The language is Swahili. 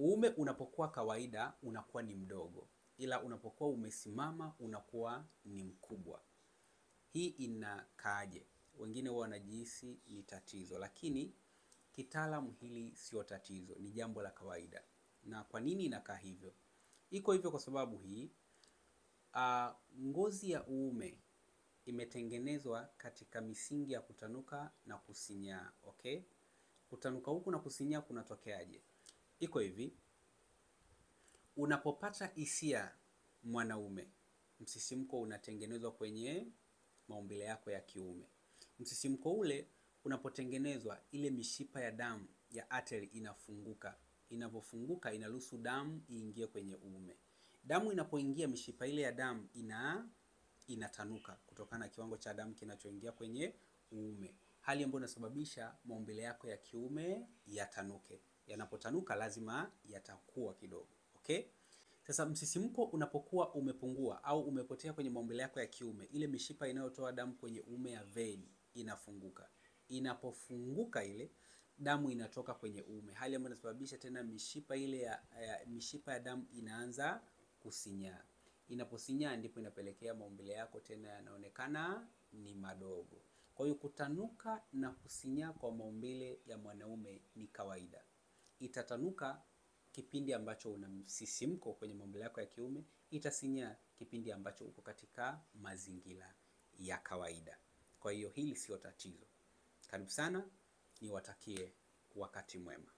Uume unapokuwa kawaida unakuwa ni mdogo, ila unapokuwa umesimama unakuwa ni mkubwa. Hii inakaaje? Wengine huwa wanajihisi ni tatizo, lakini kitaalamu hili sio tatizo, ni jambo la kawaida. Na kwa nini inakaa hivyo? Iko hivyo kwa sababu hii, ngozi ya uume imetengenezwa katika misingi ya kutanuka na kusinyaa, okay? Kutanuka huku na kusinyaa kunatokeaje? Iko hivi, unapopata hisia mwanaume, msisimko unatengenezwa kwenye maumbile yako ya kiume. Msisimko ule unapotengenezwa, ile mishipa ya damu ya artery inafunguka. Inapofunguka inaruhusu damu iingie kwenye uume. Damu inapoingia, mishipa ile ya damu inatanuka kutokana na kiwango cha damu kinachoingia kwenye uume. Hali ambayo inasababisha maumbile yako ya kiume yatanuke. Yanapotanuka lazima yatakuwa kidogo, okay? Sasa msisimko unapokuwa umepungua au umepotea kwenye maumbile yako ya kiume, ile mishipa inayotoa damu kwenye uume ya vein inafunguka. Inapofunguka ile damu inatoka kwenye uume, hali ambayo inasababisha tena mishipa ile mishipa ya damu inaanza kusinyaa. Inaposinyaa ndipo inapelekea maumbile yako tena yanaonekana ni madogo. Kwa hiyo kutanuka na kusinyaa kwa maumbile ya mwanaume ni kawaida. Itatanuka kipindi ambacho una msisimko kwenye maumbile yako ya kiume, itasinyaa kipindi ambacho uko katika mazingira ya kawaida. Kwa hiyo hili sio tatizo. Karibu sana, niwatakie wakati mwema.